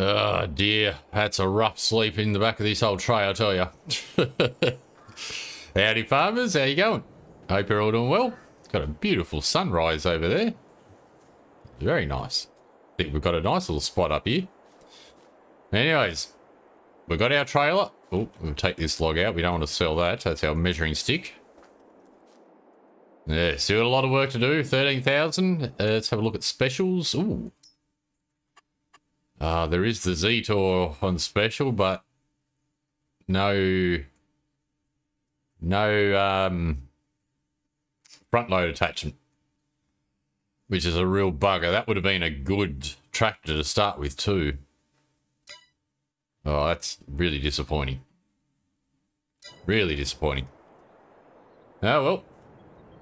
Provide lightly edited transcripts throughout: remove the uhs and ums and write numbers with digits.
Oh dear, that's a rough sleep in the back of this old tray, I tell you. Howdy farmers, how you going? Hope you're all doing well. Got a beautiful sunrise over there. Very nice. I think we've got a nice little spot up here. Anyways, we've got our trailer. Oh, we'll take this log out. We don't want to sell that. That's our measuring stick. Yeah, still got a lot of work to do. 13,000. Let's have a look at specials. Ooh. There is the Z-Tour on special, but no front load attachment, which is a real bugger. That would have been a good tractor to start with too. Oh, that's really disappointing. Really disappointing. Oh well,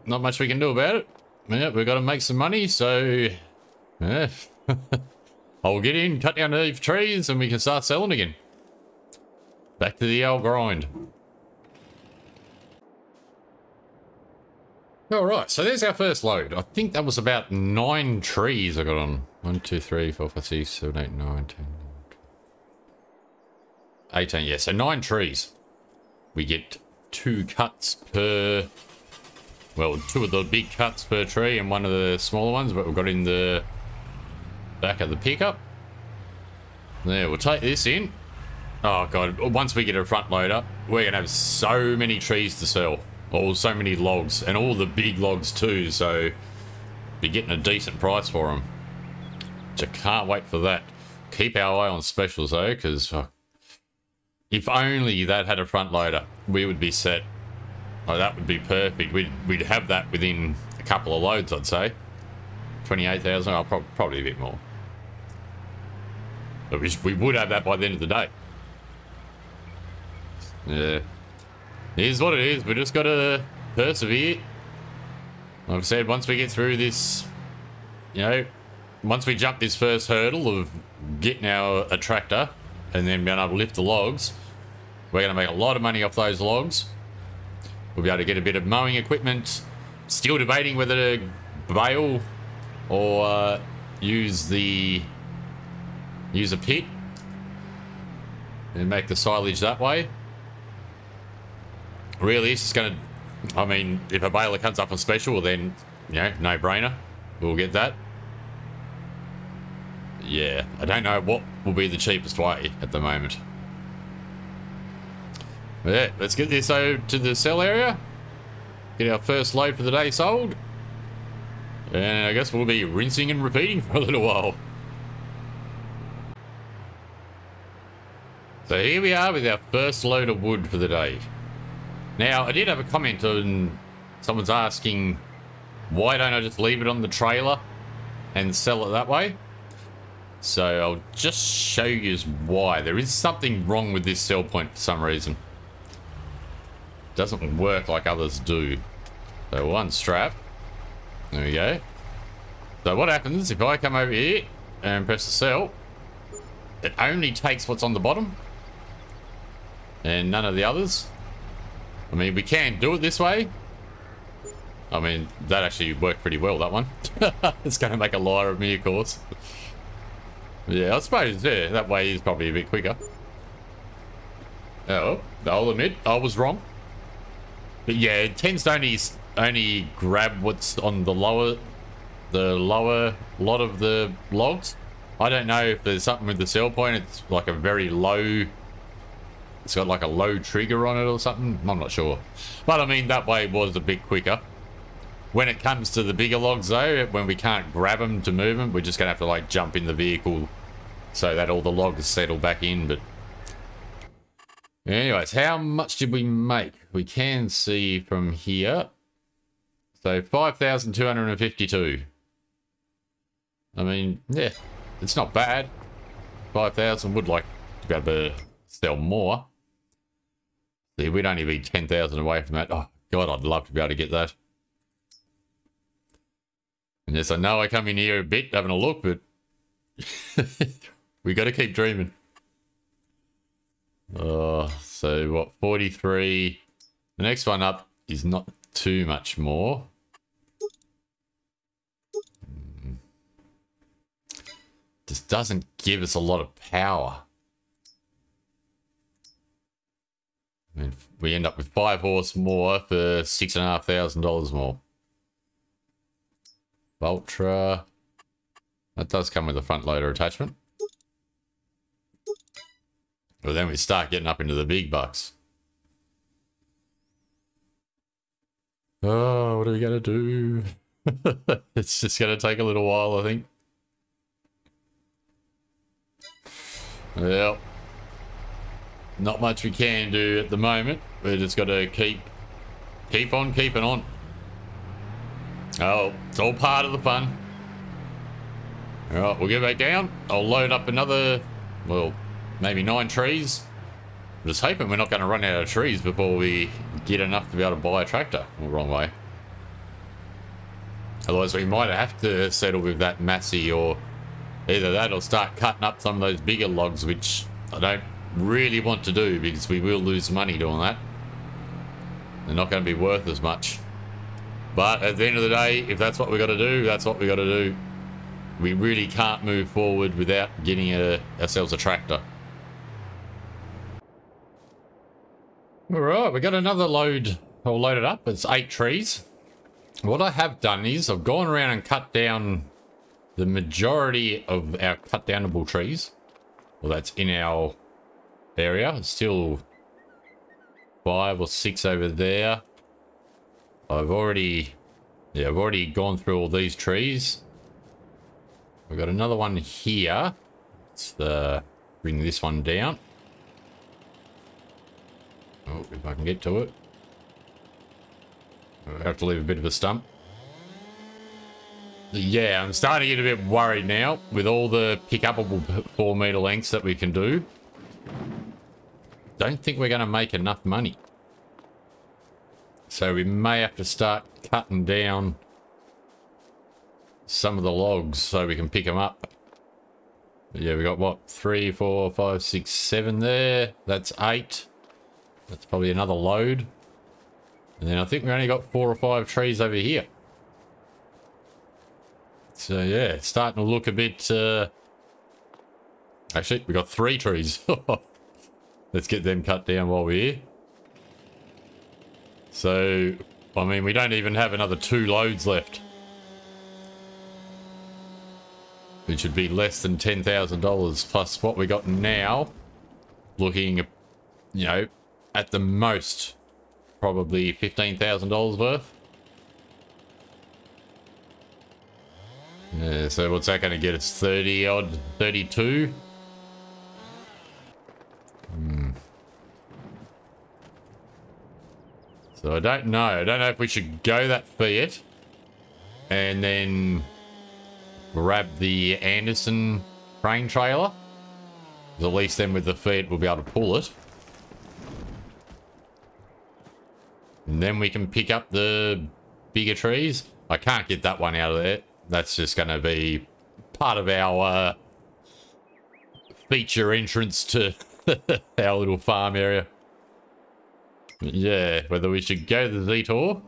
not much we can do about it. Yeah, we've got to make some money, so yeah. I'll get in, cut down the trees, and we can start selling again. Back to the old grind. Alright, so there's our first load. I think that was about 9 trees I got on. 1, 2, 3, 4, 5, 6, 7, 8, 9, 10, 18, yeah, so 9 trees. We get 2 cuts per... Well, 2 of the big cuts per tree and 1 of the smaller ones, but we've got in the back of the pickup. There, we'll take this in. Oh god, once we get a front load up, we're gonna have so many trees to sell. Or so many logs, and all the big logs too, so be getting a decent price for them. Which I can't wait for that. Keep our eye on specials though, because if only that had a front loader, we would be set. Oh, that would be perfect. We'd have that within a couple of loads, I'd say. 28,000, oh, probably a bit more. But we would have that by the end of the day. Yeah. Here's what it is. We just got to persevere. Like I said, once we get through this, you know, once we jump this first hurdle of getting a tractor and then being able to lift the logs, we're going to make a lot of money off those logs. We'll be able to get a bit of mowing equipment. Still debating whether to bale or use a pit and make the silage that way. Really, it's just going to... I mean, if a baler comes up on special, then, you know, no-brainer. We'll get that. Yeah, I don't know what will be the cheapest way at the moment. But yeah, let's get this over to the sell area. Get our first load for the day sold. And I guess we'll be rinsing and repeating for a little while. So here we are with our first load of wood for the day. Now, I did have a comment on someone's asking, why don't I just leave it on the trailer and sell it that way? So I'll just show you why. There is something wrong with this sell point for some reason. It doesn't work like others do. So one strap. There we go. So what happens if I come over here and press the sell? It only takes what's on the bottom and none of the others. I mean, we can do it this way. I mean, that actually worked pretty well, that one. It's going to make a liar of me, of course. Yeah, I suppose, yeah, that way is probably a bit quicker. Oh, I'll admit, I was wrong. But yeah, it tends to only grab what's on the lower lot of the logs. I don't know if there's something with the sell point. It's like a very low... It's got like a low trigger on it or something. I'm not sure. But I mean, that way was a bit quicker. When it comes to the bigger logs though, when we can't grab them to move them, we're just going to have to like jump in the vehicle so that all the logs settle back in. But anyways, how much did we make? We can see from here. So 5,252. I mean, yeah, it's not bad. 5,000 would like to be able to sell more. See, we'd only be 10,000 away from that. Oh, God, I'd love to be able to get that. And yes, I know I come in here a bit having a look, but we got to keep dreaming. So what, 43. The next one up is not too much more. just doesn't give us a lot of power. I mean, we end up with 5 horse more for $6,500 more. Ultra. That does come with a front loader attachment. But then we start getting up into the big bucks. Oh, what are we going to do? It's just going to take a little while, I think. Well, not much we can do at the moment. We just got to keep on keeping on. Oh, it's all part of the fun. All right, we'll get back down. I'll load up another, well, maybe 9 trees. I'm just hoping we're not going to run out of trees before we get enough to be able to buy a tractor. Well, wrong way. Otherwise, we might have to settle with that Massey, or either that or start cutting up some of those bigger logs, which I don't really want to do because we will lose money doing that. They're not going to be worth as much. But at the end of the day, if that's what we got to do, that's what we got to do. We really can't move forward without getting ourselves a tractor. All right, we got another load all loaded up. It's 8 trees. What I have done is I've gone around and cut down the majority of our cut downable trees. Well, that's in our area. It's still 5 or 6 over there. I've already gone through all these trees. We've got another one here. Let's bring this one down. Oh, if I can get to it. I have to leave a bit of a stump. Yeah, I'm starting to get a bit worried now with all the pick-upable 4 meter lengths that we can do. Don't think we're going to make enough money. So we may have to start cutting down some of the logs so we can pick them up. But yeah, we got what? 3, 4, 5, 6, 7 there. That's 8. That's probably another load. And then I think we only got 4 or 5 trees over here. So yeah, it's starting to look a bit... Actually, we got 3 trees. Let's get them cut down while we're here. So, I mean, we don't even have another 2 loads left. It should be less than $10,000 plus what we got now. Looking, you know, at the most, probably $15,000 worth. Yeah, so what's that going to get us? 30 odd, 32? So I don't know. I don't know if we should go that Fiat and then grab the Anderson crane trailer. At least then with the Fiat we'll be able to pull it. And then we can pick up the bigger trees. I can't get that one out of there. That's just going to be part of our feature entrance to our little farm area. Yeah, whether we should go to the Zetor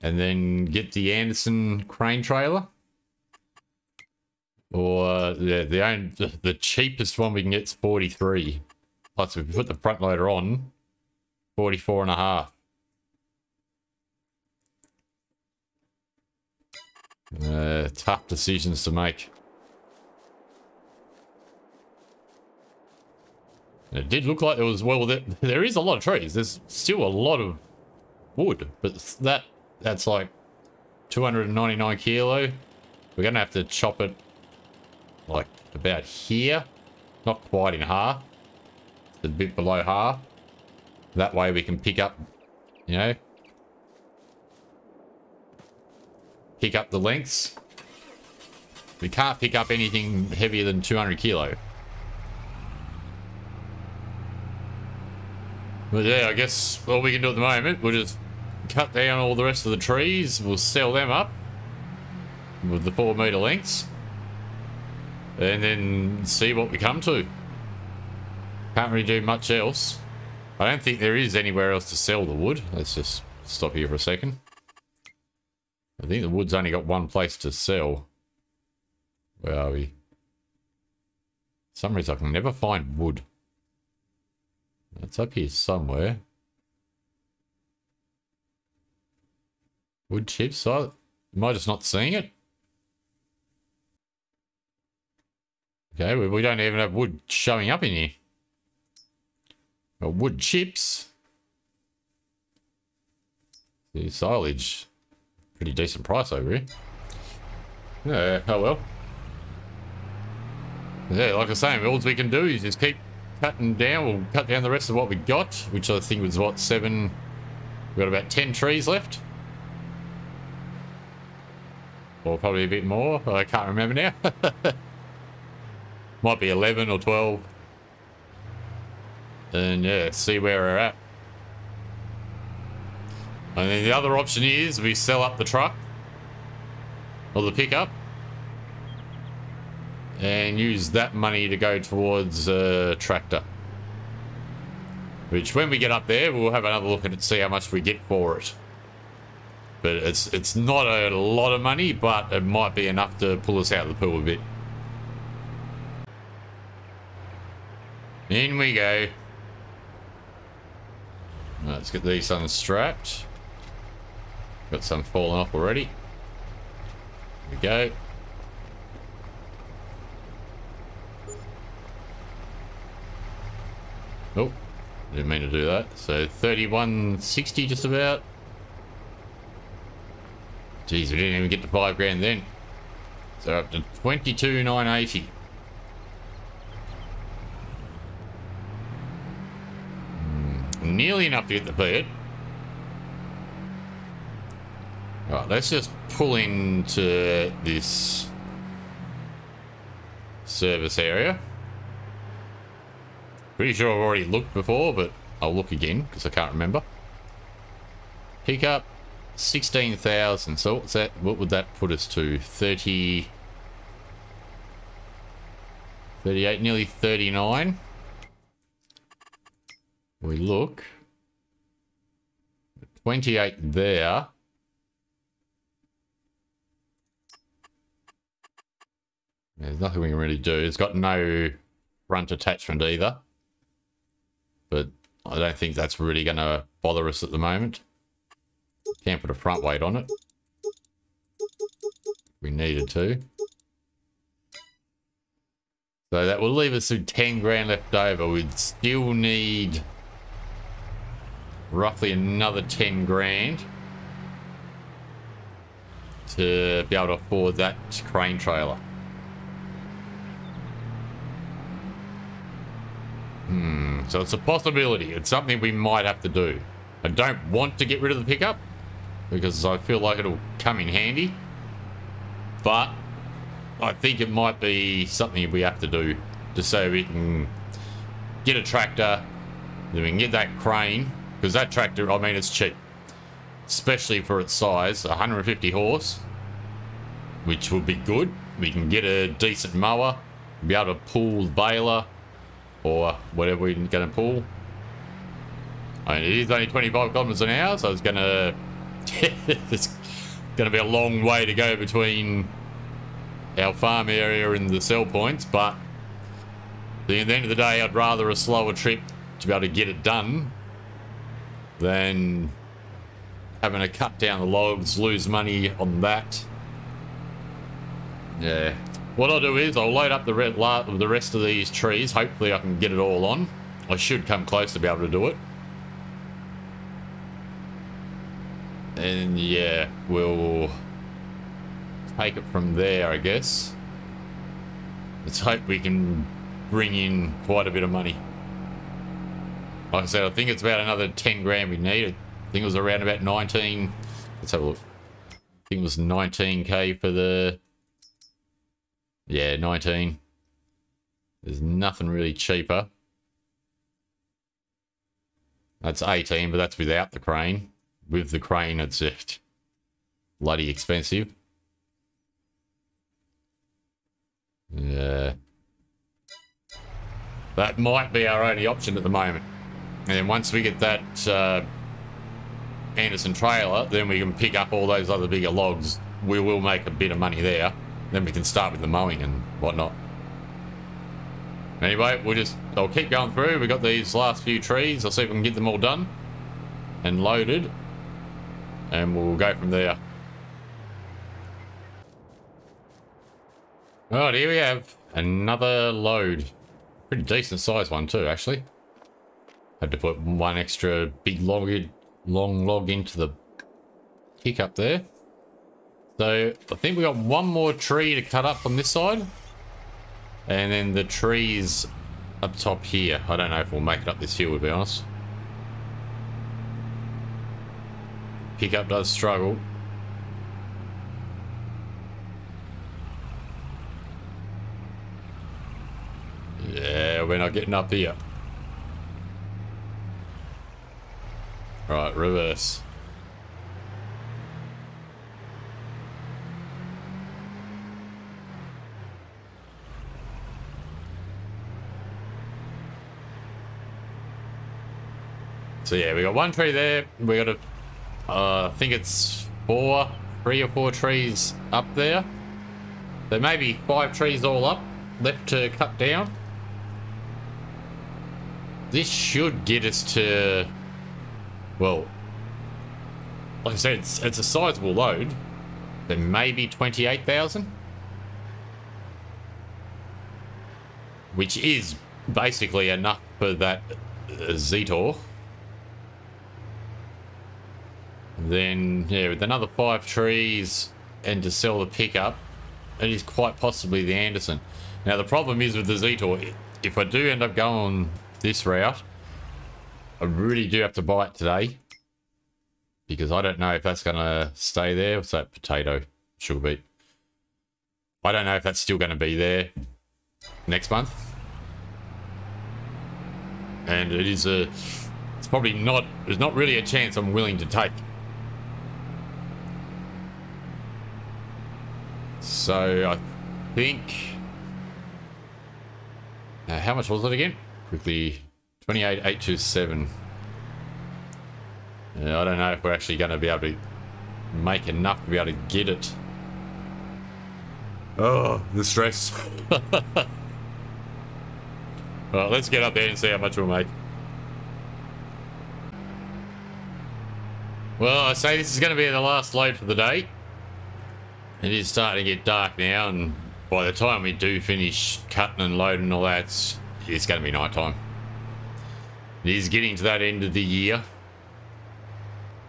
and then get the Anderson crane trailer, or yeah, the cheapest one we can get is 43. Plus, if we put the front loader on, 44.5. Tough decisions to make. It did look like there was, well, there is a lot of trees. There's still a lot of wood, but that's like 299 kilo. We're going to have to chop it like about here. Not quite in half. It's a bit below half. That way we can pick up, you know, pick up the lengths. We can't pick up anything heavier than 200 kilo. But yeah, I guess all we can do at the moment, we'll just cut down all the rest of the trees. We'll sell them up with the 4 meter lengths. And then see what we come to. Can't really do much else. I don't think there is anywhere else to sell the wood. Let's just stop here for a second. I think the wood's only got one place to sell. Where are we? For some reason I can never find wood. It's up here somewhere. Wood chips. Am I just not seeing it? Okay, we don't even have wood showing up in here. Well, wood chips. The silage. Pretty decent price over here. Yeah, oh well. Yeah, like I was saying, all we can do is just keep cutting down. We'll cut down the rest of what we got, which I think was what, 7. We've got about 10 trees left. Or probably a bit more. I can't remember now. Might be 11 or 12. And yeah, see where we're at. And then the other option is we sell up the truck or the pickup and use that money to go towards a tractor. Which when we get up there, we'll have another look at it, see how much we get for it. But it's not a lot of money, but it might be enough to pull us out of the pool a bit. In we go. Let's get these unstrapped. Got some falling off already. Here we go. Oh, didn't mean to do that. So 31.60 just about. Jeez, we didn't even get to 5 grand then. So up to 22,980. Nearly enough to get the bed. Right, let's just pull into this service area. Pretty sure I've already looked before, but I'll look again because I can't remember. Pick up 16,000. So what's that? What would that put us to? 30, 38, nearly 39. We look 28 there. There's nothing we can really do. It's got no front attachment either. But I don't think that's really going to bother us at the moment. Can't put a front weight on it. We needed to. So that will leave us with 10 grand left over. We'd still need roughly another 10 grand to be able to afford that crane trailer. So it's a possibility. It's something we might have to do. I don't want to get rid of the pickup because I feel like it'll come in handy, but I think it might be something we have to do just so we can get a tractor, then we can get that crane, because that tractor, I mean, it's cheap, especially for its size, 150 horse, which would be good. We can get a decent mower, be able to pull the baler or whatever we're going to pull. I mean, it is only 25 kilometers an hour, so it's going to it's going to be a long way to go between our farm area and the sell points, but at the end of the day, I'd rather a slower trip to be able to get it done than having to cut down the logs, lose money on that. Yeah. What I'll do is I'll load up the rest of these trees. Hopefully I can get it all on. I should come close to be able to do it. And yeah, we'll take it from there, I guess. Let's hope we can bring in quite a bit of money. Like I said, I think it's about another 10 grand we need. I think it was around about 19. Let's have a look. I think it was 19k for the... Yeah, 19. There's nothing really cheaper. That's 18, but that's without the crane. With the crane, it's just bloody expensive. Yeah. That might be our only option at the moment. And then once we get that Anderson trailer, then we can pick up all those other bigger logs. We will make a bit of money there. Then we can start with the mowing and whatnot. Anyway, I'll keep going through. We got these last few trees. I'll see if we can get them all done and loaded, and we'll go from there. Alright, here we have another load. Pretty decent size one too, actually. Had to put one extra big long log into the pickup there. So I think we got one more tree to cut up on this side. And then the trees up top here. I don't know if we'll make it up this hill, to be honest. Pickup does struggle. Yeah, we're not getting up here. Right, reverse. So yeah, we got one tree there. We got I think it's 3 or 4 trees up there. There may be 5 trees all up left to cut down. This should get us to, well, like I said, it's a sizable load. There may be 28,000, which is basically enough for that Zetor. Then, yeah, with another 5 trees and to sell the pickup, it is quite possibly the Anderson. Now, the problem is with the Zetor, if I do end up going this route, I really do have to buy it today, because I don't know if that's going to stay there. What's that? Potato, sugar beet. I don't know if that's still going to be there next month. And it's probably not, there's not really a chance I'm willing to take. So I think, how much was it again? Quickly, 28,827. I don't know if we're actually going to be able to make enough to be able to get it. Oh, the stress. Well, let's get up there and see how much we'll make. Well, I say this is going to be the last load for the day. It is starting to get dark now, and by the time we do finish cutting and loading and all that, it's going to be night time. It is getting to that end of the year.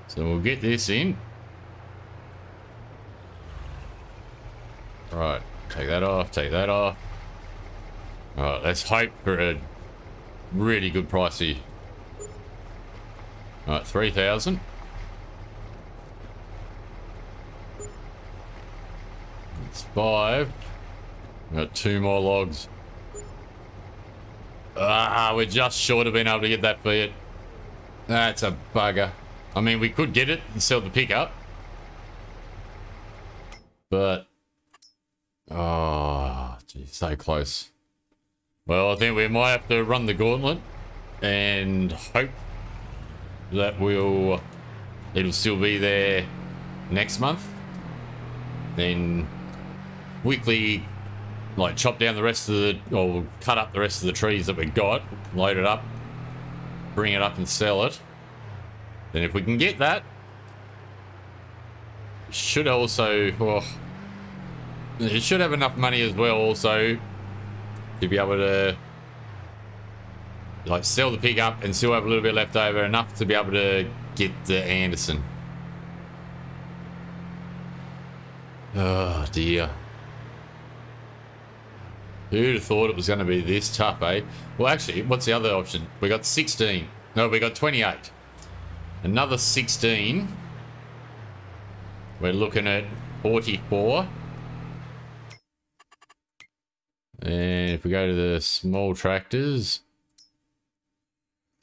So we'll get this in. Right, take that off, take that off. Alright, let's hope for a really good price here. Alright, 3,000. It's 5. Got 2 more logs. We're just short of being able to get that for it. That's a bugger. I mean, we could get it and sell the pickup. But, oh, geez, so close. Well, I think we might have to run the gauntlet and hope that it'll still be there next month. Then quickly, like, chop down the rest of the, or cut up the rest of the trees that we got, load it up, bring it up and sell it. Then if we can get that, should also, well, it should have enough money as well also to be able to, like, sell the pickup and still have a little bit left over, enough to be able to get the Anderson. Oh dear. Who'd have thought it was going to be this tough, eh? Well, actually, what's the other option? We got 16. No, we got 28. Another 16. We're looking at 44. And if we go to the small tractors,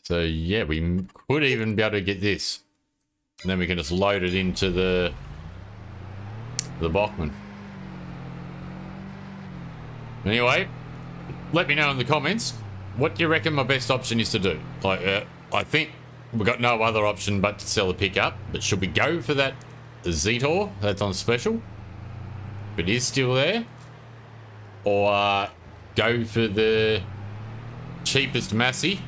so yeah, we could even be able to get this. And then we can just load it into the Bachmann. Anyway, let me know in the comments, what do you reckon my best option is to do? Like, I think we've got no other option but to sell the pickup, but should we go for that Zetor that's on special, if it is still there, or go for the cheapest Massey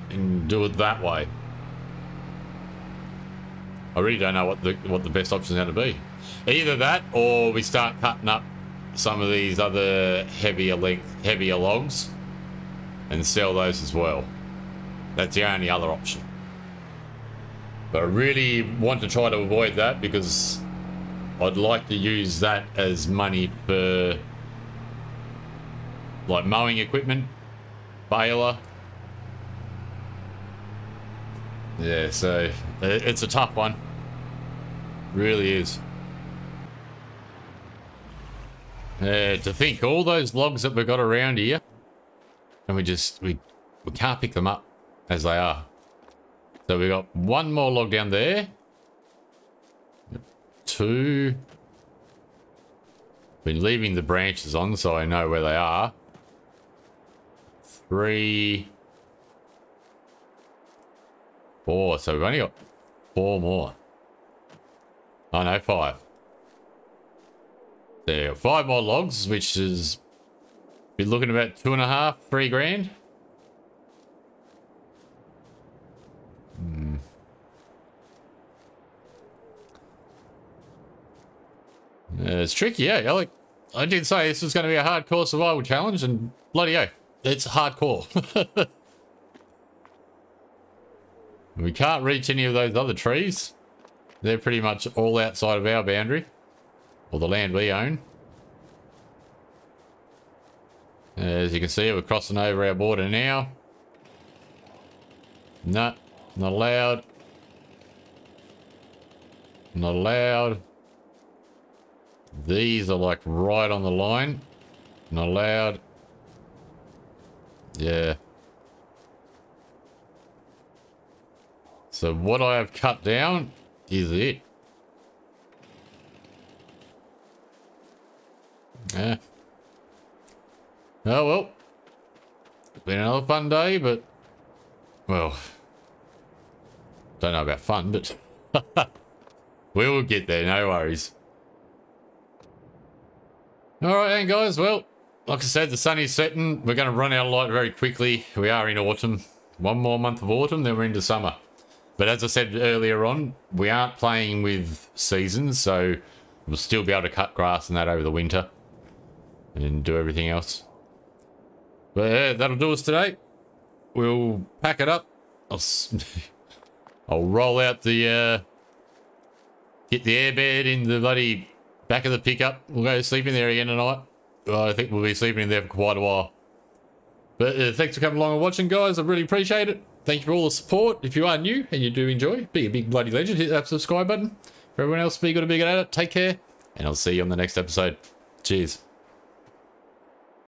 and do it that way. I really don't know what the best option is going to be. Either that, or we start cutting up some of these other heavier logs and sell those as well. That's the only other option. But I really want to try to avoid that because I'd like to use that as money for like mowing equipment, baler. Yeah, so it's a tough one. Really is. To think all those logs that we've got around here, and we can't pick them up as they are. So we got one more log down there. 2. Been leaving the branches on so I know where they are. 3. 4. So we've only got 4 more. Oh no, 5. There, 5 more logs, which is be looking about 2.5, 3 grand. It's tricky, yeah. Like I did say, this was going to be a hardcore survival challenge, and bloody hell, it's hardcore. We can't reach any of those other trees. They're pretty much all outside of our boundary, or the land we own. As you can see, we're crossing over our border now. No, not allowed. Not allowed. These are like right on the line. Not allowed. Yeah. So what I have cut down is it. Yeah. Oh well. It's been another fun day, but well, don't know about fun, but we will get there, no worries. Alright then guys, well, like I said, the sun is setting. We're going to run out of light very quickly. We are in autumn. One more month of autumn, then we're into summer. But as I said earlier on, we aren't playing with seasons, so we'll still be able to cut grass and that over the winter and do everything else. But yeah, that'll do us today. We'll pack it up. I'll roll out the get the airbed in the bloody back of the pickup. We'll go sleep in there again tonight. I think we'll be sleeping in there for quite a while. But thanks for coming along and watching, guys. I really appreciate it. Thank you for all the support. If you are new and you do enjoy, be a big bloody legend. Hit that subscribe button. For everyone else, be good and be good at it. Take care. And I'll see you on the next episode. Cheers.